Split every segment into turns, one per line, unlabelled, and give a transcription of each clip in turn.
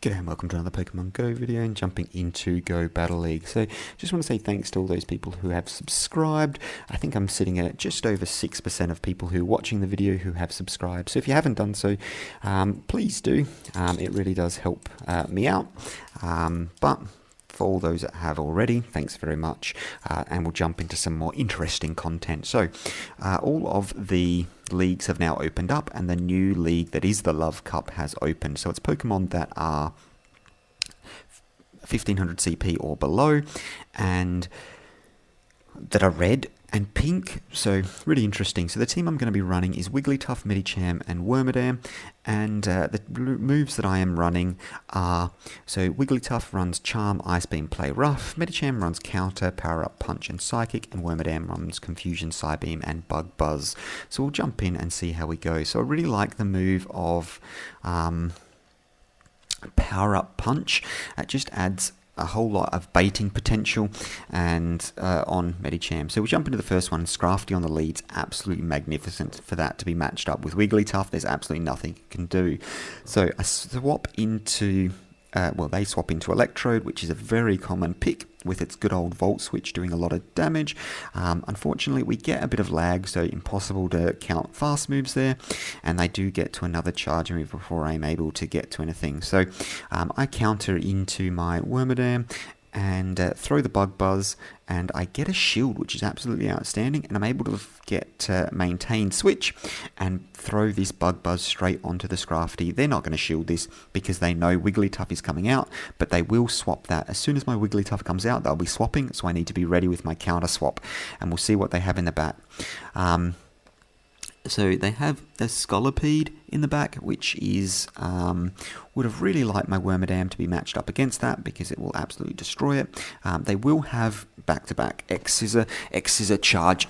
G'day and welcome to another Pokemon Go video and jumping into Go Battle League. So just want to say thanks to all those people who have subscribed. I think I'm sitting at just over 6% of people who are watching the video who have subscribed. So if you haven't done so, please do. It really does help me out. But for all those that have already, thanks very much. And we'll jump into some more interesting content. So all of the leagues have now opened up, and the new league that is the Love Cup has opened. So it's Pokemon that are 1500 CP or below, and that are red and pink, so really interesting. So the team I'm going to be running is Wigglytuff, Medicham and Wormadam, and the moves that I am running are, so Wigglytuff runs Charm, Ice Beam, Play Rough, Medicham runs Counter, Power Up, Punch and Psychic, and Wormadam runs Confusion, Psybeam and Bug Buzz. So we'll jump in and see how we go. So I really like the move of Power Up Punch. It just adds a whole lot of baiting potential and on Medicham. So we jump into the first one. Scrafty on the lead's absolutely magnificent for that to be matched up with Wigglytuff. There's absolutely nothing you can do. So I swap into, they swap into Electrode, which is a very common pick with its good old Volt Switch doing a lot of damage. Unfortunately, we get a bit of lag, so impossible to count fast moves there, and they do get to another charge move before I'm able to get to anything. So I counter into my Wormadam and throw the Bug Buzz, and I get a shield, which is absolutely outstanding, and I'm able to get maintain switch and throw this Bug Buzz straight onto the Scrafty. They're not going to shield this because they know Wigglytuff is coming out, but they will swap that. As soon as my Wigglytuff comes out, they'll be swapping, so I need to be ready with my counter swap, and we'll see what they have in the back. So they have a Scolipede in the back, which is, would have really liked my Wormadam to be matched up against that because it will absolutely destroy it. They will have back-to-back X-Scissor. X-Scissor charge,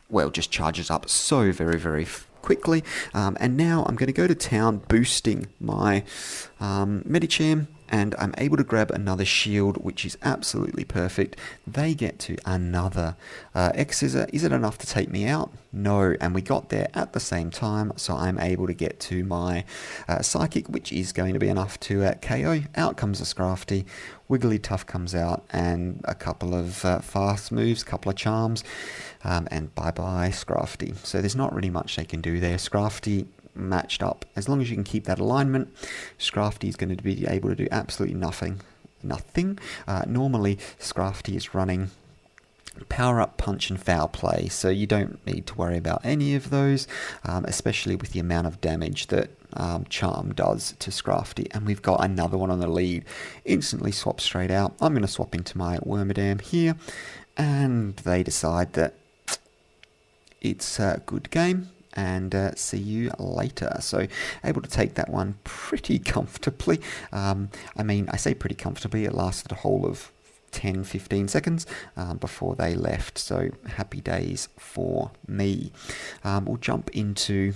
well, just charges up so very quickly. And now I'm going to go to town boosting my Medicham, and I'm able to grab another shield, which is absolutely perfect. They get to another X-Scissor. Is it enough to take me out? No, and we got there at the same time, so I'm able to get to my Psychic, which is going to be enough to KO. Out comes the Scrafty. Wigglytuff comes out, and a couple of fast moves, couple of charms, and bye-bye Scrafty. So there's not really much they can do there. Scrafty matched up, as long as you can keep that alignment, Scrafty is going to be able to do absolutely nothing. Normally Scrafty is running Power Up, Punch and Foul Play, so you don't need to worry about any of those, especially with the amount of damage that Charm does to Scrafty. And we've got another one on the lead. Instantly swap straight out. I'm going to swap into my Wormadam here, and they decide that it's a good game and see you later. So able to take that one pretty comfortably. I mean, I say pretty comfortably, it lasted a whole of 10-15 seconds before they left, so happy days for me. We'll jump into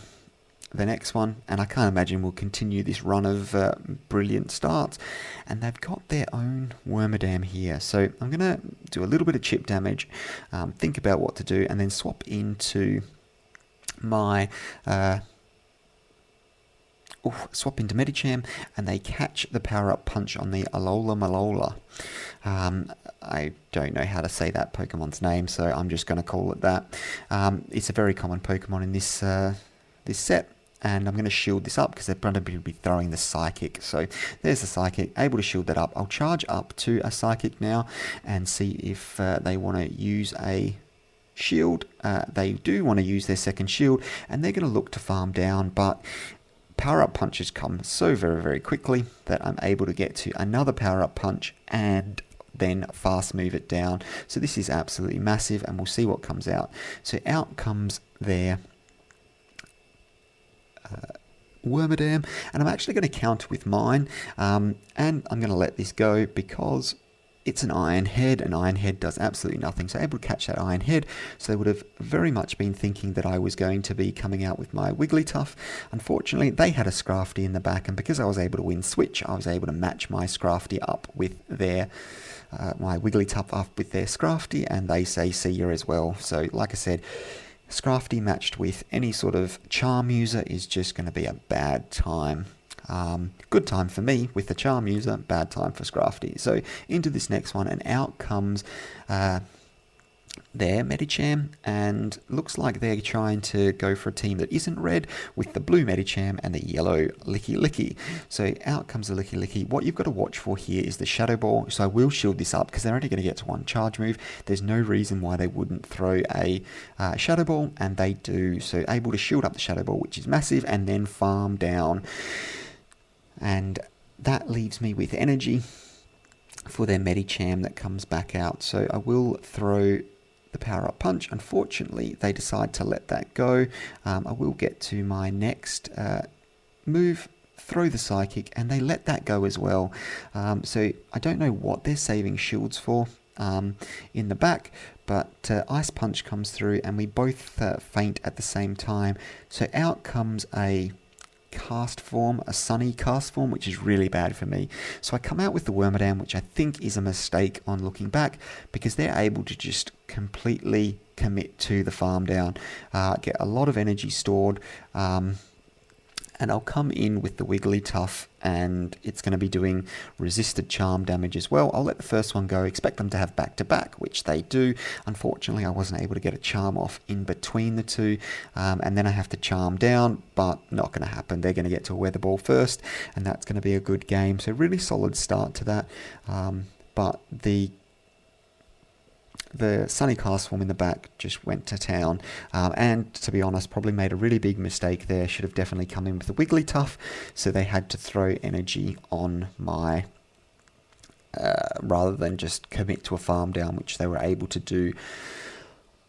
the next one, and I can't imagine we'll continue this run of brilliant starts. And they've got their own Wormadam here, so I'm going to do a little bit of chip damage, think about what to do, and then swap into my swap into Medicham, and they catch the Power Up Punch on the Alola Malola. I don't know how to say that Pokemon's name, so I'm just going to call it that. It's a very common Pokemon in this this set, and I'm going to shield this up because they're going to be throwing the Psychic. So there's the Psychic, able to shield that up. I'll charge up to a Psychic now and see if they want to use a shield. They do want to use their second shield, and they're going to look to farm down, but Power Up Punches come so very quickly that I'm able to get to another Power Up Punch and then fast move it down. So this is absolutely massive, and we'll see what comes out. So out comes their Wormadam, and I'm actually going to counter with mine, and I'm going to let this go because it's an Iron Head, and Iron Head does absolutely nothing. So able to catch that Iron Head, so they would have very much been thinking that I was going to be coming out with my Wigglytuff. Unfortunately, they had a Scrafty in the back, and because I was able to win switch, I was able to match my Scrafty up with their my Wigglytuff up with their Scrafty, and they say see ya as well. So like I said, Scrafty matched with any sort of charm user is just going to be a bad time. Good time for me with the charm user, bad time for Scrafty. So into this next one, and out comes their Medicham, and looks like they're trying to go for a team that isn't red with the blue Medicham and the yellow Licky. So out comes the Licky. What you've got to watch for here is the Shadow Ball. So I will shield this up because they're only going to get to one charge move. There's no reason why they wouldn't throw a Shadow Ball, and they do. So able to shield up the Shadow Ball, which is massive, and then farm down. And that leaves me with energy for their Medicham that comes back out. So I will throw the Power Up Punch. Unfortunately, they decide to let that go. I will get to my next move, throw the Psychic, and they let that go as well. So I don't know what they're saving shields for in the back, but Ice Punch comes through, and we both faint at the same time. So out comes a cast form, a sunny cast form, which is really bad for me. So I come out with the Wormadam, which I think is a mistake on looking back, because they're able to just completely commit to the farm down, get a lot of energy stored, and I'll come in with the Wigglytuff, and it's going to be doing resisted charm damage as well. I'll let the first one go, expect them to have back-to-back, which they do. Unfortunately, I wasn't able to get a charm off in between the two, and then I have to charm down, but not going to happen. They're going to get to a Weather Ball first, and that's going to be a good game. So really solid start to that, but the Sunny Cast form in the back just went to town, and to be honest, probably made a really big mistake there. Should have definitely come in with the Wigglytuff, so they had to throw energy on my rather than just commit to a farm down, which they were able to do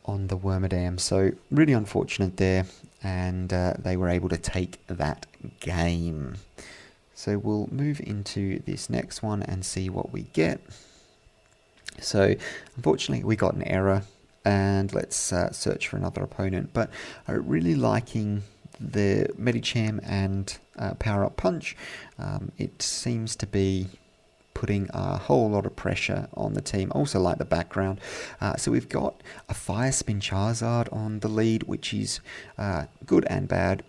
on the Wormadam. So really unfortunate there, and they were able to take that game. So we'll move into this next one and see what we get. So unfortunately we got an error, and let's search for another opponent, but I'm really liking the Medicham and Power Up Punch. It seems to be putting a whole lot of pressure on the team. Also like the background. So we've got a Fire Spin Charizard on the lead, which is good and bad.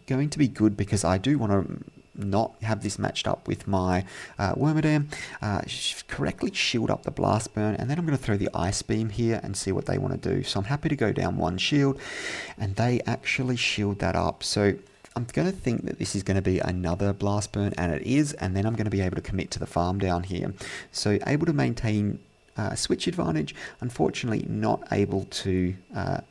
Going to be good because I do want to not have this matched up with my Wormadam. Correctly shield up the Blast Burn, and then I'm going to throw the Ice Beam here and see what they want to do. So I'm happy to go down one shield, and they actually shield that up. So I'm going to think that this is going to be another Blast Burn, and it is, and then I'm going to be able to commit to the farm down here. So able to maintain switch advantage. Unfortunately not able to,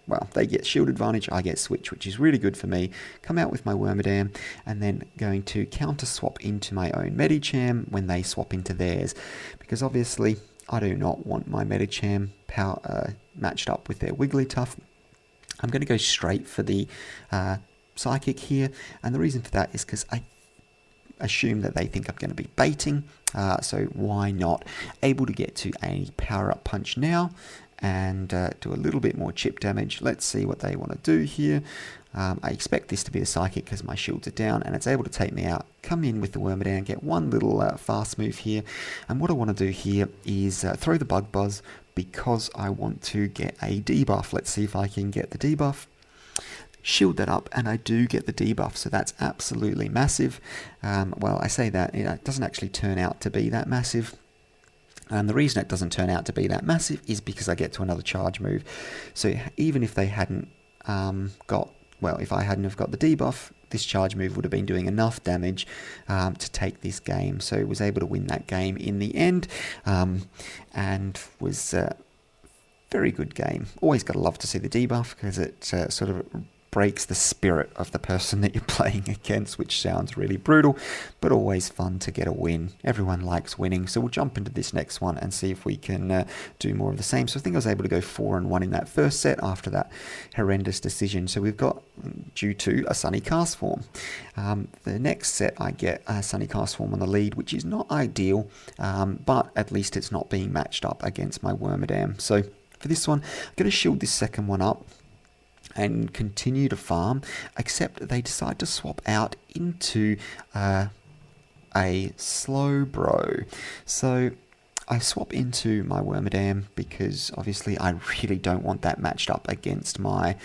well, they get shield advantage, I get switch, which is really good for me. Come out with my Wormadam, and then going to counter swap into my own Medicham when they swap into theirs, because obviously I do not want my Medicham matched up with their Wigglytuff. I'm going to go straight for the Psychic here, and the reason for that is because I assume that they think I'm going to be baiting, so why not? Able to get to a Power Up Punch now and do a little bit more chip damage. Let's see what they want to do here. I expect this to be a Psychic because my shields are down, and it's able to take me out. Come in with the Wormadam, get one little fast move here, and what I want to do here is throw the Bug Buzz because I want to get a debuff. Let's see if I can get the debuff. Shield that up, and I do get the debuff, so that's absolutely massive. Well, I say that, it doesn't actually turn out to be that massive. And the reason it doesn't turn out to be that massive is because I get to another charge move. So even if they hadn't if I hadn't have got the debuff, this charge move would have been doing enough damage to take this game. So I was able to win that game in the end, and was very good game. Always got to love to see the debuff because it sort of breaks the spirit of the person that you're playing against, which sounds really brutal, but always fun to get a win. Everyone likes winning, so we'll jump into this next one and see if we can do more of the same. So I think I was able to go 4-1 in that first set after that horrendous decision. So we've got, due to a Sunny Cast form. The next set I get a Sunny Cast form on the lead, which is not ideal, but at least it's not being matched up against my Wormadam. So for this one, I'm going to shield this second one up and continue to farm, except they decide to swap out into a Slowbro. So I swap into my Wormadam because obviously I really don't want that matched up against my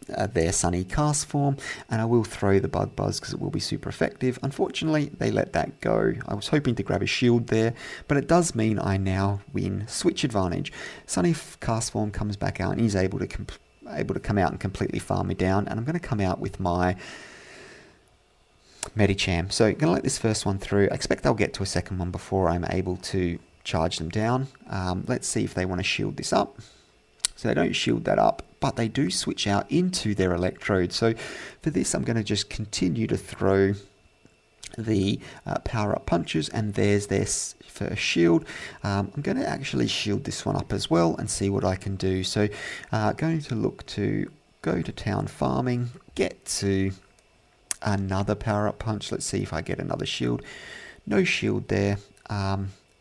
their Sunny Cast form, and I will throw the Bug Buzz because it will be super effective. Unfortunately, they let that go. I was hoping to grab a shield there, but it does mean I now win switch advantage. Sunny Cast form comes back out, and he's able to come out and completely farm me down, and I'm going to come out with my Medicham. So I'm going to let this first one through. I expect I'll get to a second one before I'm able to charge them down. Let's see if they want to shield this up. So they don't shield that up, but they do switch out into their Electrode. So for this, I'm going to just continue to throw the power-up punches, and there's their first shield. I'm going to actually shield this one up as well and see what I can do. So going to look to go to town farming, get to another power-up punch. Let's see if I get another shield. No shield there.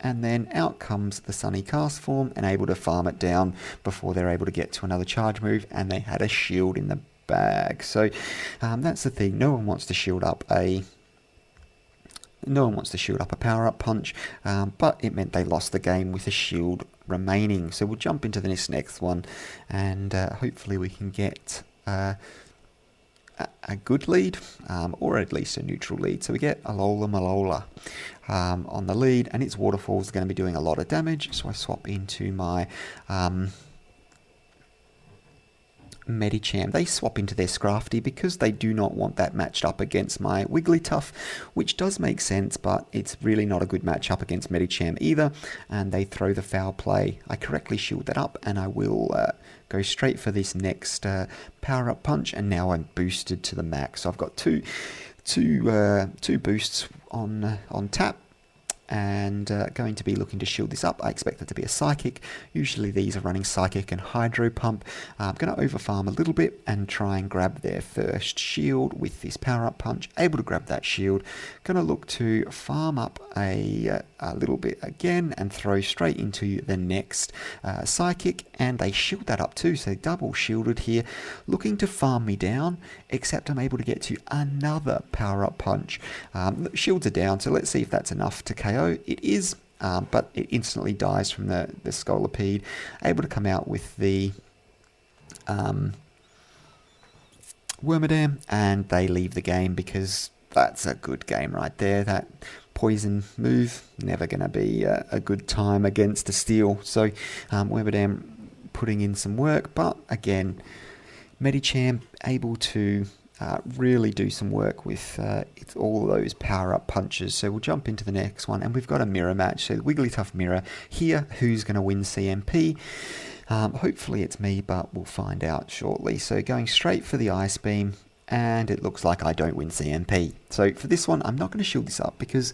And then out comes the Sunny Cast form and able to farm it down before they're able to get to another charge move, and they had a shield in the bag. So that's the thing. No one wants to shield up a power-up punch, but it meant they lost the game with a shield remaining. So we'll jump into this next one, and hopefully we can get a good lead, or at least a neutral lead. So we get Alola Malola on the lead, and its waterfall is going to be doing a lot of damage. So I swap into my Medicham. They swap into their Scrafty because they do not want that matched up against my Wigglytuff, which does make sense, but it's really not a good matchup against Medicham either, and they throw the foul play. I correctly shield that up, and I will go straight for this next power-up punch, and now I'm boosted to the max. So I've got two boosts on tap, and going to be looking to shield this up. I expect it to be a Psychic. Usually these are running Psychic and Hydro Pump. I'm going to overfarm a little bit and try and grab their first shield with this power-up punch. Able to grab that shield. Going to look to farm up a little bit again and throw straight into the next Psychic, and they shield that up too, so double shielded here. Looking to farm me down, except I'm able to get to another power-up punch. Shields are down, so let's see if that's enough to KO. It is, but it instantly dies from the Scolipede. Able to come out with the Wormadam, and they leave the game because that's a good game right there. That poison move, never going to be a good time against a Steel. So Wormadam putting in some work, but again, Medicham able to really do some work with all those power-up punches. So we'll jump into the next one, and we've got a mirror match. So Wigglytuff mirror here. Who's going to win CMP? Hopefully it's me, but we'll find out shortly. So going straight for the Ice Beam, and it looks like I don't win CMP. So for this one, I'm not going to shield this up because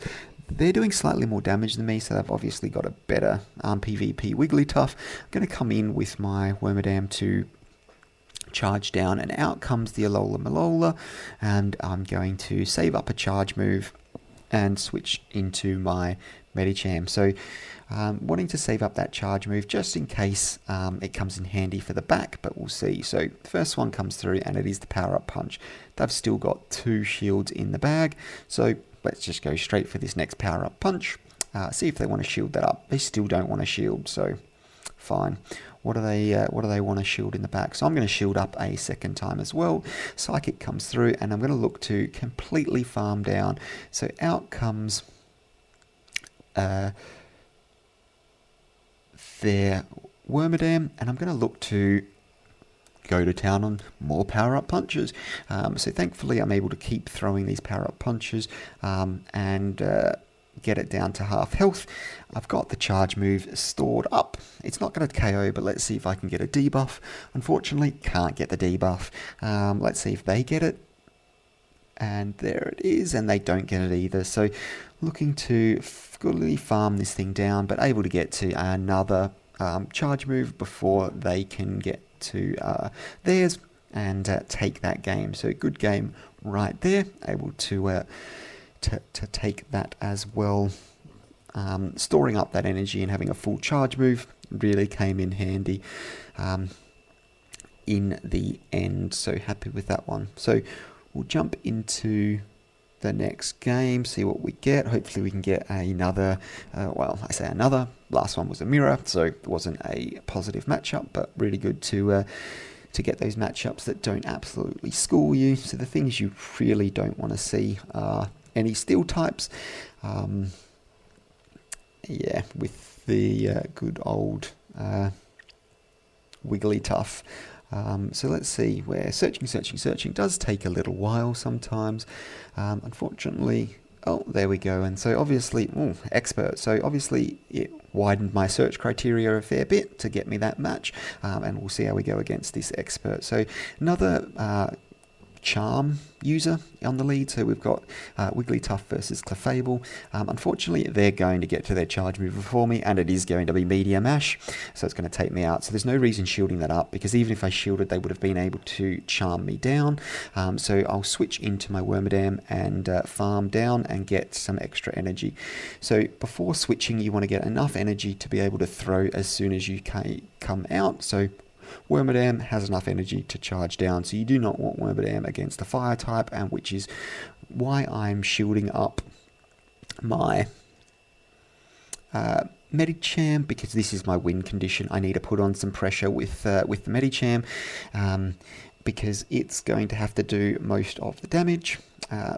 they're doing slightly more damage than me, so they've obviously got a better PvP Wigglytuff. I'm going to come in with my Wormadam to charge down, and out comes the Alola Malola, and I'm going to save up a charge move and switch into my Medicham. So wanting to save up that charge move just in case it comes in handy for the back, but we'll see. So the first one comes through, and it is the power-up punch. They've still got 2 shields in the bag, so let's just go straight for this next power-up punch. See if they want to shield that up. They still don't want to shield, so fine. What do they want to shield in the back? So I'm going to shield up a second time as well. Psychic comes through, and I'm going to look to completely farm down. So out comes their Wormadam, and I'm going to look to go to town on more power-up punches. So thankfully I'm able to keep throwing these power-up punches and get it down to half health. I've got the charge move stored up. It's not going to KO, but let's see if I can get a debuff. Unfortunately, can't get the debuff. Let's see if they get it. And there it is, and they don't get it either. So looking to fully farm this thing down, but able to get to another charge move before they can get to theirs and take that game. So good game right there. Able to take that as well. Storing up that energy and having a full charge move really came in handy in the end. So happy with that one. So we'll jump into the next game, see what we get. Hopefully we can get another, well, I say another. Last one was a mirror, so it wasn't a positive matchup, but really good to to get those matchups that don't absolutely school you. So the things you really don't want to see are any steel types. Yeah, with the good old Wigglytuff. So let's see, where searching does take a little while sometimes. Unfortunately, oh, there we go. And so obviously, expert. So obviously it widened my search criteria a fair bit to get me that match. And we'll see how we go against this expert. So another charm user on the lead. So we've got Wigglytuff versus Clefable. Unfortunately, they're going to get to their charge move before me, and it is going to be Meteor Mash, so it's going to take me out. So there's no reason shielding that up, because even if I shielded, they would have been able to charm me down. So I'll switch into my Wormadam and farm down and get some extra energy. So before switching, you want to get enough energy to be able to throw as soon as you come out. So Wormadam has enough energy to charge down, so you do not want Wormadam against a fire type, and which is why I'm shielding up my Medicham, because this is my win condition. I need to put on some pressure with the Medicham, because it's going to have to do most of the damage.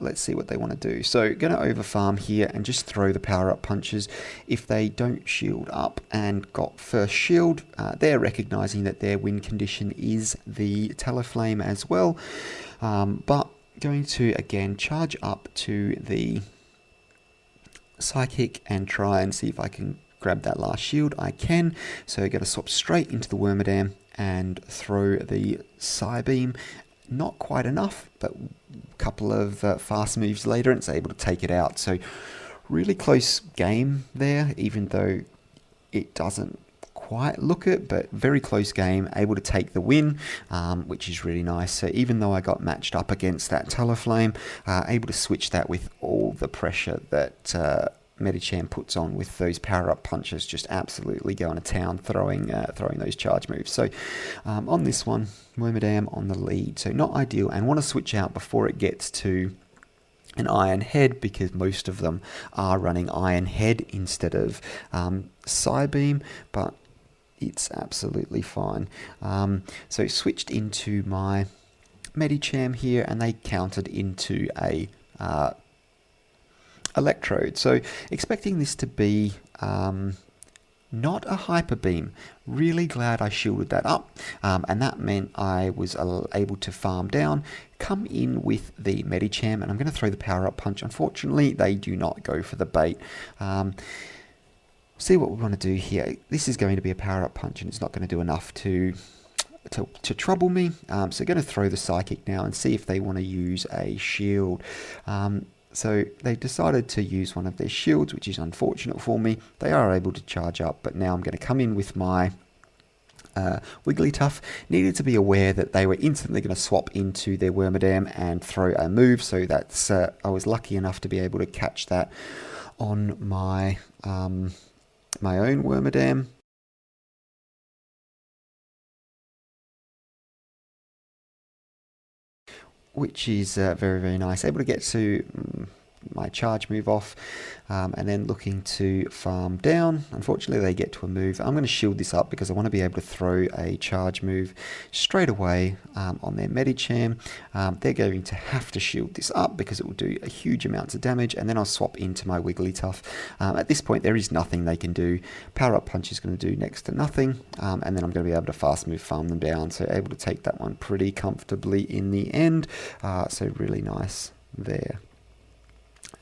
Let's see what they want to do. So going to overfarm here and just throw the power-up punches. If they don't shield up and got first shield, they're recognizing that their win condition is the Talaflame as well. But going to, again, charge up to the Psychic and try and see if I can grab that last shield. I can. So I'm going to swap straight into the Wormadam and throw the Psybeam. Not quite enough, but a couple of fast moves later, and it's able to take it out. So really close game there, even though it doesn't quite look it, but very close game, able to take the win, which is really nice. So even though I got matched up against that Talaflame, able to switch that with all the pressure that Medicham puts on with those power-up punches, just absolutely going to town, throwing those charge moves. So on this one, Wormadam on the lead, so not ideal, and want to switch out before it gets to an Iron Head, because most of them are running Iron Head instead of Psybeam, but it's absolutely fine. So switched into my Medicham here, and they countered into a Electrode. So expecting this to be not a Hyper Beam. Really glad I shielded that up, and that meant I was able to farm down, come in with the Medicham, and I'm going to throw the Power Up Punch. Unfortunately, they do not go for the bait. See what we want to do here. This is going to be a Power Up Punch, and it's not going to do enough to trouble me. So going to throw the Psychic now and see if they want to use a shield. So they decided to use one of their shields, which is unfortunate for me. They are able to charge up, but now I'm going to come in with my Wigglytuff. Needed to be aware that they were instantly going to swap into their Wormadam and throw a move, so that's I was lucky enough to be able to catch that on my my own Wormadam. Which is very, very nice. Able to get to my charge move off, and then looking to farm down. Unfortunately, they get to a move. I'm going to shield this up because I want to be able to throw a charge move straight away on their Medicham. They're going to have to shield this up because it will do a huge amounts of damage, and then I'll swap into my Wigglytuff. At this point, there is nothing they can do. Power Up Punch is going to do next to nothing, and then I'm going to be able to fast move farm them down, so able to take that one pretty comfortably in the end. So really nice there.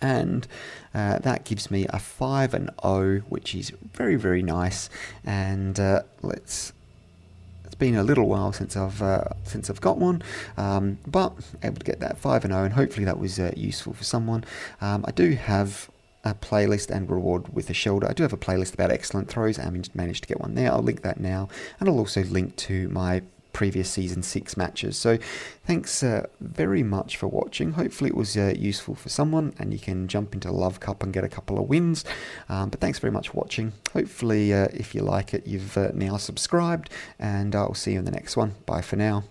And that gives me a 5-0, which is very, very nice. And it's been a little while since I've got one, but able to get that 5-0, and hopefully that was useful for someone. I do have a playlist and reward with a shoulder. I do have a playlist about excellent throws. I managed to get one there. I'll link that now, and I'll also link to my previous season 6 matches. So thanks very much for watching. Hopefully it was useful for someone, and you can jump into Love Cup and get a couple of wins. But thanks very much for watching. Hopefully if you like it, you've now subscribed, and I'll see you in the next one. Bye for now.